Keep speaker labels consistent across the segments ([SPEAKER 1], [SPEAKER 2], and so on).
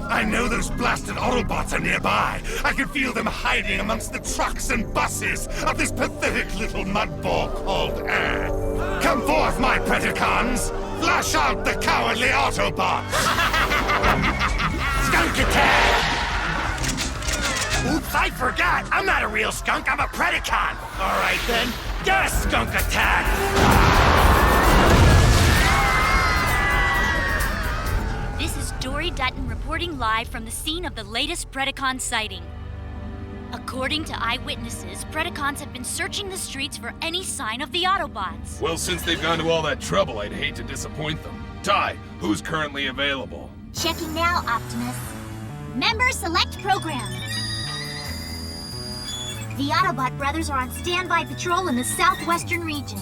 [SPEAKER 1] I know those blasted Autobots are nearby. I can feel them hiding amongst the trucks and buses of this pathetic little mudball called Earth. Come forth, my Predacons! Flash out the cowardly Autobots! Skunk attack! Oops, I forgot! I'm not a real skunk, I'm a Predacon! Alright then, gas skunk attack!
[SPEAKER 2] This is Dory Dutton reporting live from the scene of the latest Predacon sighting. According to eyewitnesses, Predacons have been searching the streets for any sign of the Autobots.
[SPEAKER 3] Well, since they've gone to all that trouble, I'd hate to disappoint them. Ty, who's currently available?
[SPEAKER 4] Checking now, Optimus. Member select program. The Autobot brothers are on standby patrol in the southwestern region.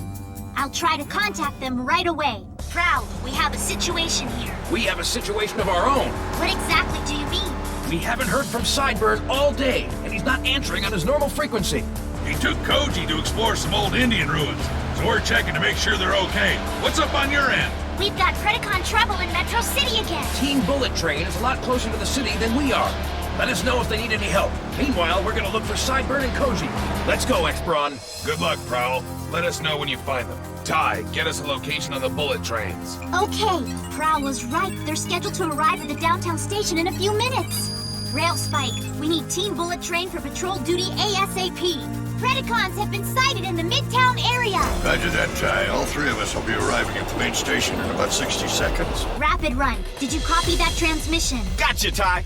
[SPEAKER 4] I'll try to contact them right away. Prowl, we have a situation here.
[SPEAKER 5] We have a situation of our own.
[SPEAKER 4] What exactly do you mean?
[SPEAKER 5] We haven't heard from Sideburn all day, and he's not answering on his normal frequency.
[SPEAKER 3] He took Koji to explore some old Indian ruins, so we're checking to make sure they're okay. What's up on your end?
[SPEAKER 4] We've got Predacon trouble in Metro City again.
[SPEAKER 5] Team Bullet Train is a lot closer to the city than we are. Let us know if they need any help. Meanwhile, we're gonna look for Sideburn and Koji. Let's go, X-Brawn.
[SPEAKER 3] Good luck, Prowl. Let us know when you find them. Ty, get us a location on the bullet trains.
[SPEAKER 4] Okay, Prowl was right. They're scheduled to arrive at the downtown station in a few minutes. Rail Spike, we need Team Bullet Train for patrol duty ASAP. Predacons have been sighted in the Midtown area.
[SPEAKER 6] Roger that, Ty. All three of us will be arriving at the main station in about 60 seconds.
[SPEAKER 4] Rapid Run, did you copy that transmission?
[SPEAKER 7] Gotcha, Ty.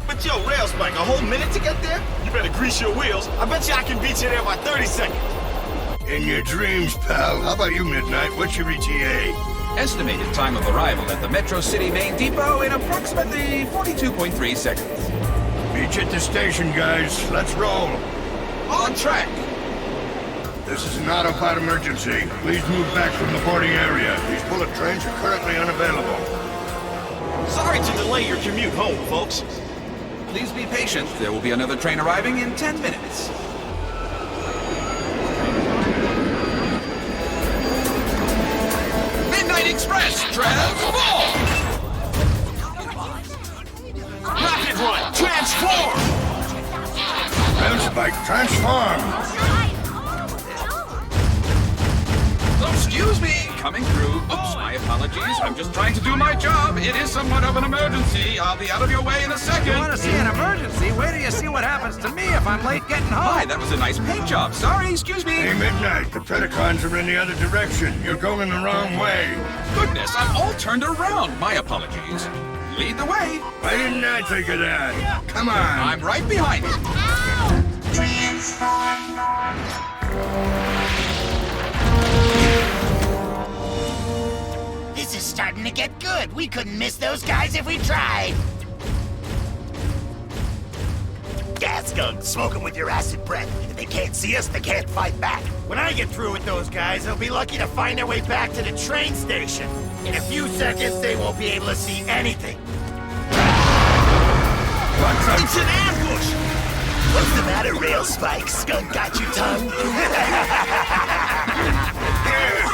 [SPEAKER 7] But yo, Rail Spike, a whole minute to get there? You better grease your wheels. I bet you I can beat you there by 30 seconds.
[SPEAKER 6] In your dreams, pal. How about you, Midnight? What's your ETA?
[SPEAKER 8] Estimated time of arrival at the Metro City main depot in approximately 42.3 seconds.
[SPEAKER 6] Meet you at the station, guys. Let's roll.
[SPEAKER 7] On track.
[SPEAKER 6] This is an Autobot emergency. Please move back from the boarding area. These bullet trains are currently unavailable.
[SPEAKER 7] Sorry to delay your commute home, folks.
[SPEAKER 8] Please be patient. There will be another train arriving in 10 minutes. Midnight Express, transform!
[SPEAKER 7] Rapid Run, transform!
[SPEAKER 6] Rail Spike, transform!
[SPEAKER 8] Excuse me, coming through. Oops, my apologies. I'm just trying to do my job. It is somewhat of an emergency. I'll be out of your way in a second.
[SPEAKER 9] You want to see an emergency? Wait till you see what happens to me if I'm late getting home.
[SPEAKER 8] Hi, that was a nice paint job. Sorry, excuse me.
[SPEAKER 6] Hey, Midnight, the Predacons are in the other direction. You're going the wrong way.
[SPEAKER 8] Goodness, I'm all turned around. My apologies. Lead the way.
[SPEAKER 6] Why didn't I think of that? Come on.
[SPEAKER 8] I'm right behind you.
[SPEAKER 10] This is starting to get good. We couldn't miss those guys if we tried. Gas skunk, smoking with your acid breath. If they can't see us, they can't fight back. When I get through with those guys, they'll be lucky to find their way back to the train station. In a few seconds, they won't be able to see anything.
[SPEAKER 7] It's an ambush!
[SPEAKER 10] What's the matter, Rail Spike? Skunk got you tongue?
[SPEAKER 6] Here,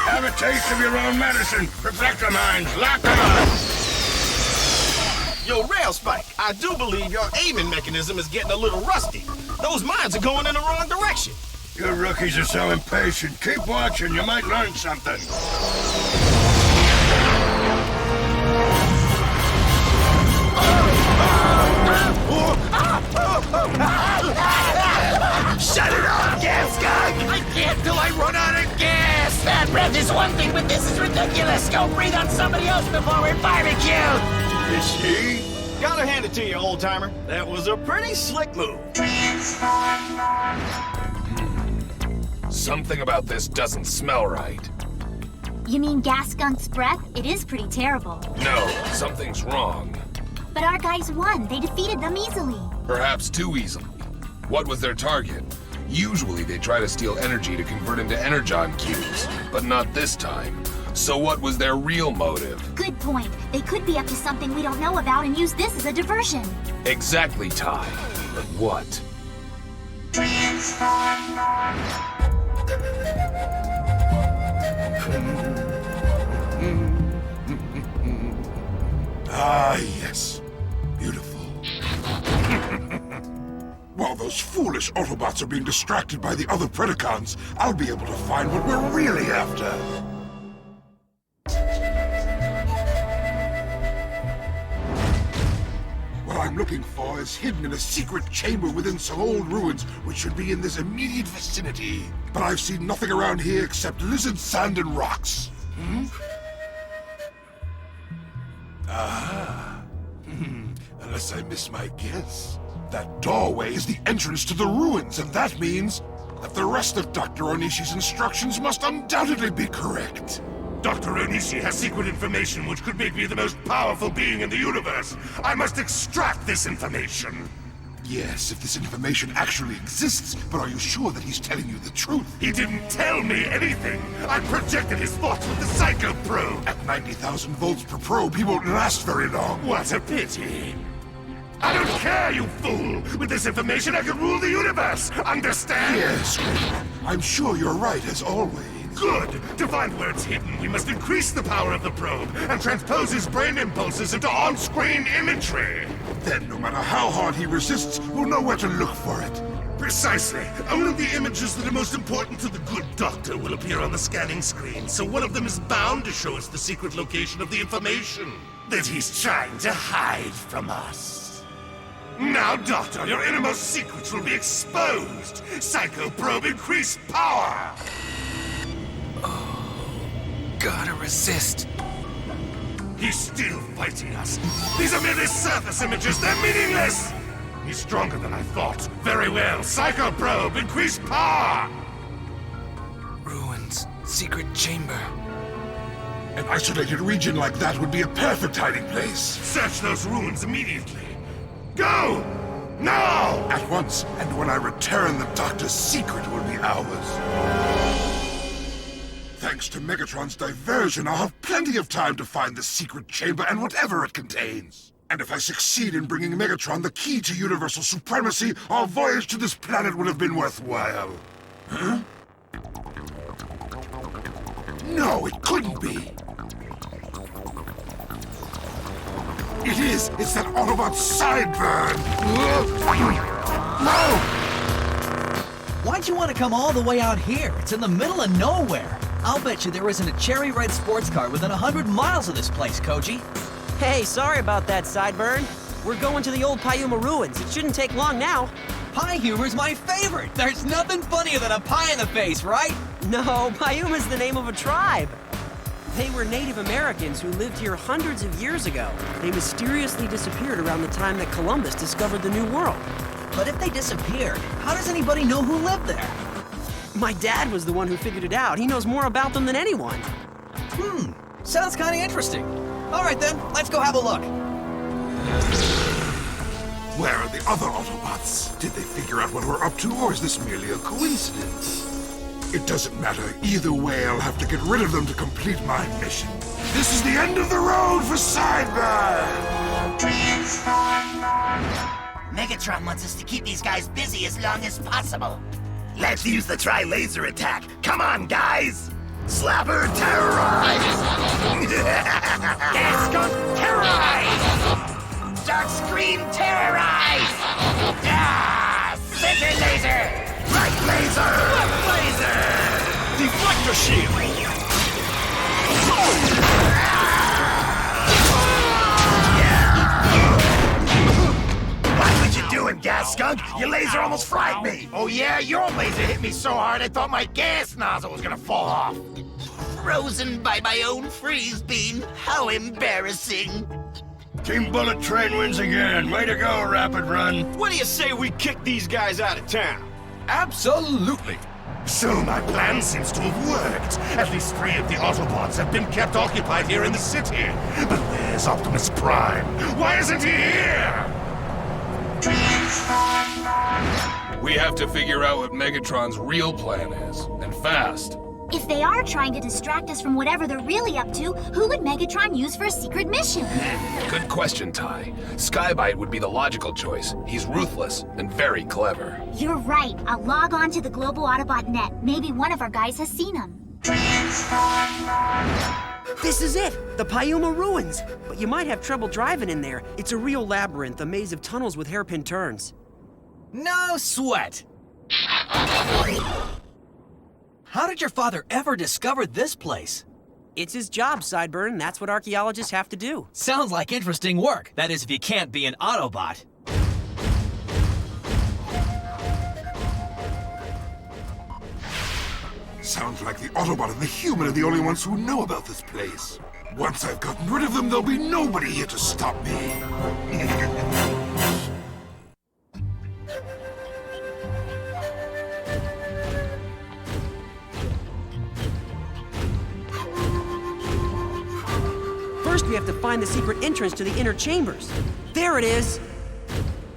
[SPEAKER 6] have a taste of your own medicine. Reflector mines, lock them up.
[SPEAKER 7] Yo, Rail Spike, I do believe your aiming mechanism is getting a little rusty. Those mines are going in the wrong direction.
[SPEAKER 6] You rookies are so impatient. Keep watching, you might learn something.
[SPEAKER 10] Shut it off, gas skunk! I can't till I run out of gas! Bad breath is one thing, but this is ridiculous! Go breathe on somebody else before we're barbecued!
[SPEAKER 6] You see?
[SPEAKER 7] Gotta hand it to you, old-timer. That was a pretty slick move.
[SPEAKER 3] Something about this doesn't smell right.
[SPEAKER 4] You mean Gas Skunk's breath? It is pretty terrible.
[SPEAKER 3] No, something's wrong.
[SPEAKER 4] But our guys won. They defeated them easily.
[SPEAKER 3] Perhaps too easily. What was their target? Usually they try to steal energy to convert into energon cubes, but not this time. So what was their real motive?
[SPEAKER 4] Good point. They could be up to something we don't know about and use this as a diversion.
[SPEAKER 3] Exactly, Ty. But what?
[SPEAKER 1] Ah, yes. Beautiful.
[SPEAKER 6] those foolish Autobots are being distracted by the other Predacons, I'll be able to find what we're really after. What I'm looking for is hidden in a secret chamber within some old ruins, which should be in this immediate vicinity. But I've seen nothing around here except lizard sand and rocks. Unless I miss my guess. That doorway is the entrance to the ruins, and that means that the rest of Dr. Onishi's instructions must undoubtedly be correct.
[SPEAKER 1] Dr. Onishi has secret information which could make me the most powerful being in the universe. I must extract this information.
[SPEAKER 6] Yes, if this information actually exists, but are you sure that he's telling you the truth?
[SPEAKER 1] He didn't tell me anything. I projected his thoughts with the Psycho Probe.
[SPEAKER 6] At 90,000 volts per probe, he won't last very long.
[SPEAKER 1] What a pity. I don't care, you fool! With this information, I can rule the universe! Understand?
[SPEAKER 6] Yes, I'm sure you're right, as always.
[SPEAKER 1] Good! To find where it's hidden, we must increase the power of the probe and transpose his brain impulses into on-screen imagery!
[SPEAKER 6] Then, no matter how hard he resists, we'll know where to look for it.
[SPEAKER 1] Precisely. Only the images that are most important to the good doctor will appear on the scanning screen, so one of them is bound to show us the secret location of the information that he's trying to hide from us. Now, Doctor, your innermost secrets will be exposed. Psycho Probe, increase power!
[SPEAKER 11] Gotta resist.
[SPEAKER 1] He's still fighting us. These are merely surface images. They're meaningless! He's stronger than I thought. Very well. Psycho Probe, increase power!
[SPEAKER 11] Ruins. Secret chamber.
[SPEAKER 6] An isolated region like that would be a perfect hiding place.
[SPEAKER 1] Search those ruins immediately. Go! Now!
[SPEAKER 6] At once, and when I return, the Doctor's secret will be ours. Thanks to Megatron's diversion, I'll have plenty of time to find the secret chamber and whatever it contains. And if I succeed in bringing Megatron the key to universal supremacy, our voyage to this planet will have been worthwhile. Huh? No, it couldn't be. It is! It's that Autobot Sideburn! No!
[SPEAKER 12] Why'd you want to come all the way out here? It's in the middle of nowhere. I'll bet you there isn't a cherry red sports car within 100 miles of this place, Koji.
[SPEAKER 13] Hey, sorry about that, Sideburn. We're going to the old Payuma ruins. It shouldn't take long now.
[SPEAKER 12] Pie humor's my favorite. There's nothing funnier than a pie in the face, right?
[SPEAKER 13] No, Payuma's the name of a tribe. They were Native Americans who lived here hundreds of years ago. They mysteriously disappeared around the time that Columbus discovered the New World.
[SPEAKER 12] But if they disappeared, how does anybody know who lived there?
[SPEAKER 13] My dad was the one who figured it out. He knows more about them than anyone.
[SPEAKER 12] Sounds kind of interesting. All right then, let's go have a look.
[SPEAKER 6] Where are the other Autobots? Did they figure out what we're up to, or is this merely a coincidence? It doesn't matter. Either way, I'll have to get rid of them to complete my mission. This is the end of the road for Sideburn!
[SPEAKER 10] Megatron wants us to keep these guys busy as long as possible. Let's use the Tri-Laser attack. Come on, guys! Slapper, terrorize! Gas Skunk, terrorize! Dark Scream, terrorize! Center laser! Right laser! Left laser!
[SPEAKER 7] Deflector shield!
[SPEAKER 10] What you doing, Gas Skunk? Your laser almost fried me! Oh yeah? Your laser hit me so hard I thought my gas nozzle was gonna fall off! Frozen by my own freeze beam. How embarrassing!
[SPEAKER 6] Team Bullet Train wins again. Way to go, Rapid Run.
[SPEAKER 7] What do you say we kick these guys out of town?
[SPEAKER 12] Absolutely.
[SPEAKER 1] So my plan seems to have worked. At least 3 of the Autobots have been kept occupied here in the city. But where's Optimus Prime? Why isn't he here?
[SPEAKER 3] We have to figure out what Megatron's real plan is, and fast.
[SPEAKER 4] If they are trying to distract us from whatever they're really up to, who would Megatron use for a secret mission?
[SPEAKER 3] Good question, Ty. Sky-Byte would be the logical choice. He's ruthless and very clever.
[SPEAKER 4] You're right. I'll log on to the Global Autobot net. Maybe one of our guys has seen him.
[SPEAKER 13] This is it, the Payuma ruins. But you might have trouble driving in there. It's a real labyrinth, a maze of tunnels with hairpin turns.
[SPEAKER 12] No sweat. How did your father ever discover this place?
[SPEAKER 13] It's his job, Sideburn. That's what archaeologists have to do.
[SPEAKER 12] Sounds like interesting work. That is, if you can't be an Autobot.
[SPEAKER 6] Sounds like the Autobot and the human are the only ones who know about this place. Once I've gotten rid of them, there'll be nobody here to stop me.
[SPEAKER 13] First, we have to find the secret entrance to the inner chambers. There it is!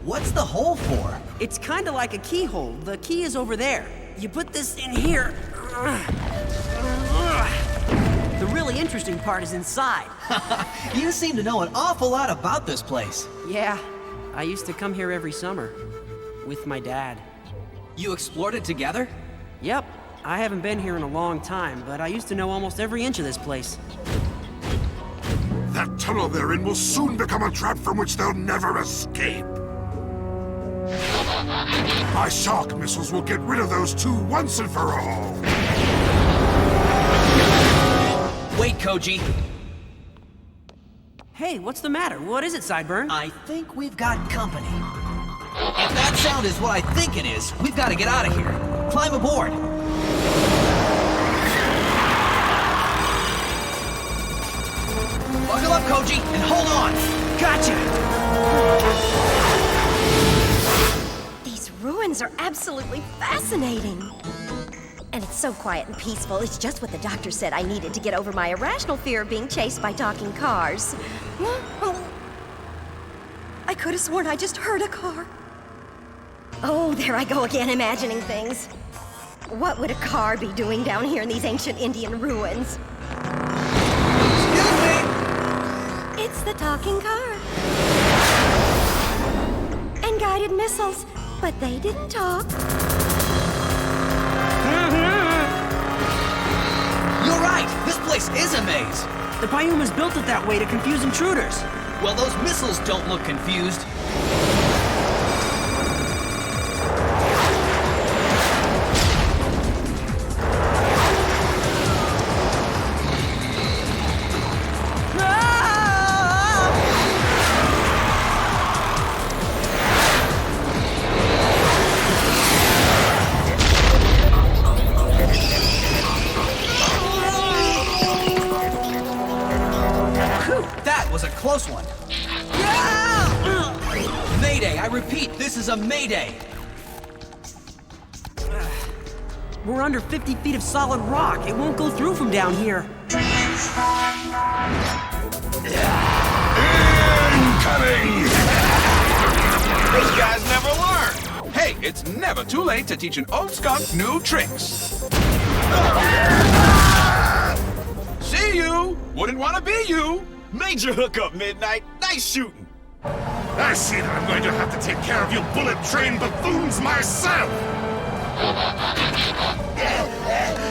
[SPEAKER 12] What's the hole for?
[SPEAKER 13] It's kind of like a keyhole. The key is over there. You put this in here. The really interesting part is inside.
[SPEAKER 12] You seem to know an awful lot about this place.
[SPEAKER 13] Yeah, I used to come here every summer. With my dad.
[SPEAKER 12] You explored it together?
[SPEAKER 13] Yep. I haven't been here in a long time, but I used to know almost every inch of this place.
[SPEAKER 6] That tunnel they're in will soon become a trap from which they'll never escape. My shock missiles will get rid of those two once and for all.
[SPEAKER 12] Wait, Koji.
[SPEAKER 13] Hey, what's the matter? What is it, Sideburn?
[SPEAKER 12] I think we've got company. If that sound is what I think it is, we've got to get out of here. Climb aboard. Buckle up, Koji, and hold on.
[SPEAKER 13] Gotcha!
[SPEAKER 14] These ruins are absolutely fascinating. And it's so quiet and peaceful. It's just what the doctor said I needed to get over my irrational fear of being chased by talking cars. I could have sworn I just heard a car. Oh, there I go again, imagining things. What would a car be doing down here in these ancient Indian ruins?
[SPEAKER 12] Excuse me!
[SPEAKER 14] It's the talking car. And guided missiles, but they didn't talk.
[SPEAKER 12] You're right! This place is a maze!
[SPEAKER 13] The Pyumas built it that way to confuse intruders.
[SPEAKER 12] Well, those missiles don't look confused. Close one. Mayday, I repeat, this is a mayday.
[SPEAKER 13] We're under 50 feet of solid rock. It won't go through from down here.
[SPEAKER 6] Incoming!
[SPEAKER 7] Those guys never learn.
[SPEAKER 8] Hey, it's never too late to teach an old skunk new tricks. See you! Wouldn't want to be you!
[SPEAKER 7] Major hookup, Midnight. Nice shooting.
[SPEAKER 1] I see that I'm going to have to take care of you bullet-trained buffoons myself!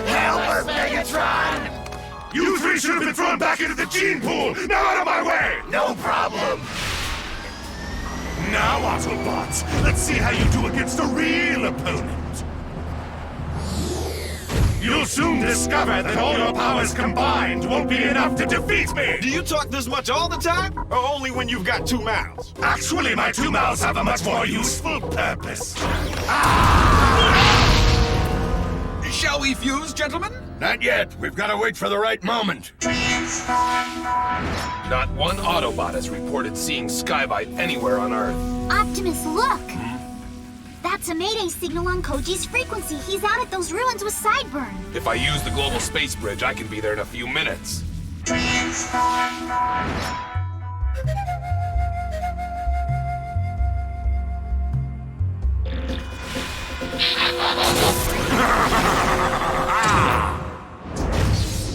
[SPEAKER 10] Help us, Megatron!
[SPEAKER 1] You three should have been thrown back into the gene pool! Now out of my way!
[SPEAKER 10] No problem.
[SPEAKER 1] Now, Autobots, let's see how you do against a real opponent. You'll soon discover that all your powers combined won't be enough to defeat me!
[SPEAKER 7] Do you talk this much all the time? Or only when you've got two mouths?
[SPEAKER 1] Actually, my two mouths have a much more useful purpose.
[SPEAKER 8] Shall we fuse, gentlemen?
[SPEAKER 10] Not yet. We've got to wait for the right moment.
[SPEAKER 3] Not one Autobot has reported seeing Sky-Byte anywhere on Earth.
[SPEAKER 4] Optimus, look! That's a Mayday signal on Koji's frequency. He's out at those ruins with Sideburn.
[SPEAKER 3] If I use the global space bridge, I can be there in a few minutes.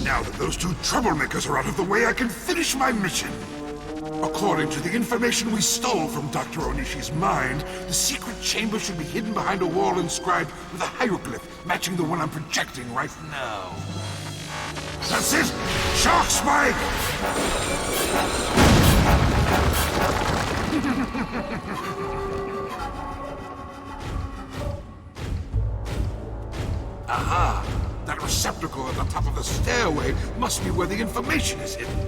[SPEAKER 6] Now that those two troublemakers are out of the way, I can finish my mission. According to the information we stole from Dr. Onishi's mind, the secret chamber should be hidden behind a wall inscribed with a hieroglyph matching the one I'm projecting right now. That's it! Shock Spike! at the top of the stairway must be where the information is hidden.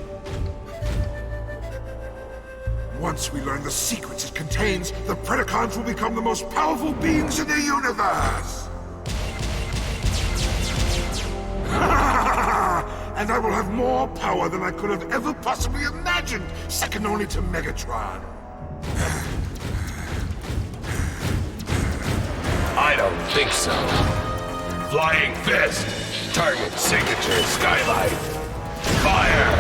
[SPEAKER 6] Once we learn the secrets it contains, the Predacons will become the most powerful beings in the universe! And I will have more power than I could have ever possibly imagined, second only to Megatron.
[SPEAKER 3] I don't think so. Flying Fist! Target signature Sky-Byte! Fire!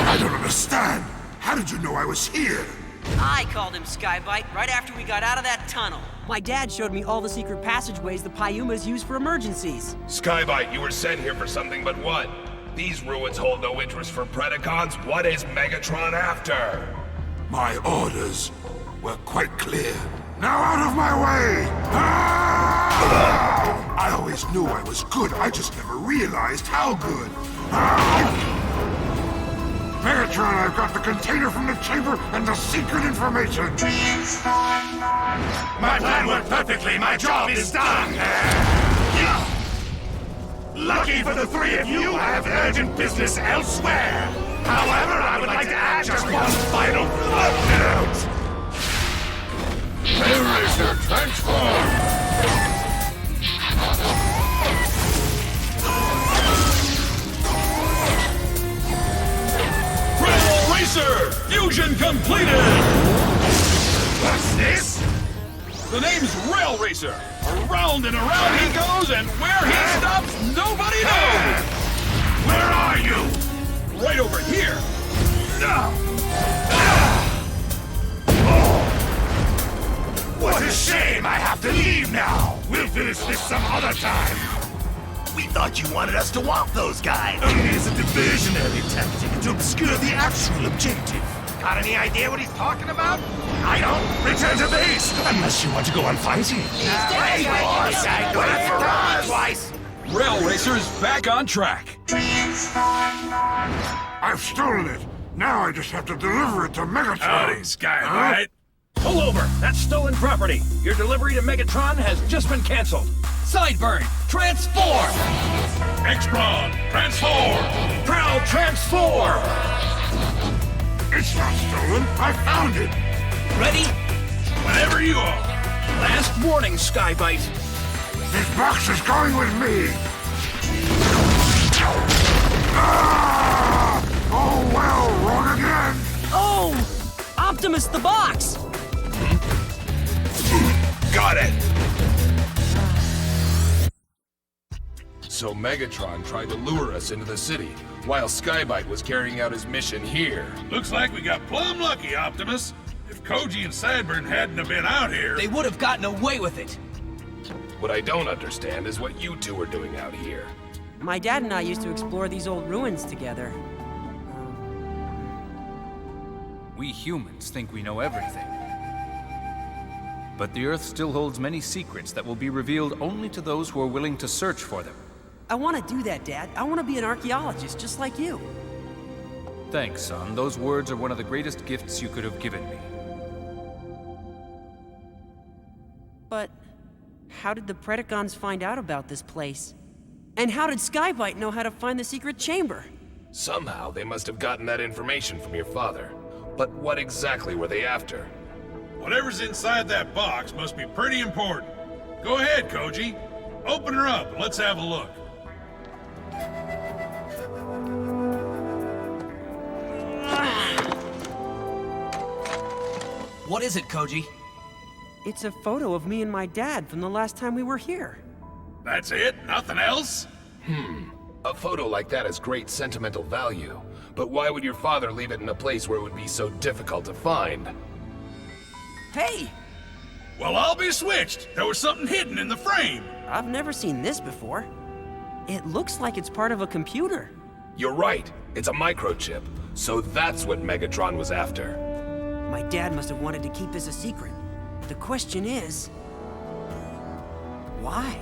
[SPEAKER 6] I don't understand. How did you know I was here?
[SPEAKER 13] I called him Sky-Byte right after we got out of that tunnel. My dad showed me all the secret passageways the Pyumas use for emergencies.
[SPEAKER 3] Sky-Byte, you were sent here for something, but what? These ruins hold no interest for Predacons. What is Megatron after?
[SPEAKER 6] My orders were quite clear. Now out of my way! Ah! I always knew I was good, I just never realized how good. Ah! Megatron, I've got the container from the chamber and the secret information!
[SPEAKER 1] My plan worked perfectly. My job is done. Lucky for the three of you, I have urgent business elsewhere. However, I would like to add just one final footnote.
[SPEAKER 3] Hellraiser, transform!
[SPEAKER 5] Racer! Fusion completed!
[SPEAKER 1] What's this?
[SPEAKER 5] The name's Rail Racer. Around and around he goes, and where he stops, nobody knows!
[SPEAKER 1] Where are you?
[SPEAKER 5] Right over here.
[SPEAKER 1] What a shame I have to leave now. We'll finish this some other time.
[SPEAKER 10] We thought you wanted us to whomp those guys.
[SPEAKER 1] Only as a diversionary tactic to obscure the actual objective.
[SPEAKER 10] Got any idea what he's talking about?
[SPEAKER 1] I don't. Return to base, unless you want to go on fighting.
[SPEAKER 10] Hey, boss! I do it for us twice.
[SPEAKER 5] Rail Racer's back on track.
[SPEAKER 6] I've stolen it. Now I just have to deliver it to Megatron.
[SPEAKER 5] Howdy, Sky-Byte. Pull over. That's stolen property. Your delivery to Megatron has just been canceled.
[SPEAKER 12] Sideburn, transform!
[SPEAKER 5] X-Brawn, transform! Prowl, transform!
[SPEAKER 6] It's not stolen. I found it.
[SPEAKER 12] Ready?
[SPEAKER 5] Whenever you are. Last warning, Sky-Byte.
[SPEAKER 6] This box is going with me. Ah! Oh, well, wrong again.
[SPEAKER 13] Oh! Optimus the box!
[SPEAKER 3] Got it! So Megatron tried to lure us into the city, while Sky-Byte was carrying out his mission here.
[SPEAKER 5] Looks like we got plumb lucky, Optimus. If Koji and Sideburn hadn't have been out here...
[SPEAKER 12] They would have gotten away with it.
[SPEAKER 3] What I don't understand is what you two are doing out here.
[SPEAKER 13] My dad and I used to explore these old ruins together.
[SPEAKER 11] We humans think we know everything. But the Earth still holds many secrets that will be revealed only to those who are willing to search for them.
[SPEAKER 13] I want to do that, Dad. I want to be an archaeologist just like you.
[SPEAKER 11] Thanks, son. Those words are one of the greatest gifts you could have given me.
[SPEAKER 13] But how did the Predacons find out about this place? And how did Sky-Byte know how to find the secret chamber?
[SPEAKER 3] Somehow they must have gotten that information from your father. But what exactly were they after?
[SPEAKER 5] Whatever's inside that box must be pretty important. Go ahead, Koji. Open her up and let's have a look.
[SPEAKER 12] What is it, Koji?
[SPEAKER 13] It's a photo of me and my dad from the last time we were here.
[SPEAKER 5] That's it? Nothing else?
[SPEAKER 3] A photo like that has great sentimental value. But why would your father leave it in a place where it would be so difficult to find?
[SPEAKER 13] Hey!
[SPEAKER 5] Well, I'll be switched. There was something hidden in the frame.
[SPEAKER 13] I've never seen this before. It looks like it's part of a computer.
[SPEAKER 3] You're right. It's a microchip. So that's what Megatron was after.
[SPEAKER 13] My dad must have wanted to keep this a secret. The question is... why?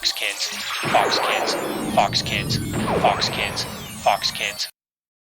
[SPEAKER 15] Fox Kids, Fox Kids, Fox Kids, Fox Kids, Fox Kids.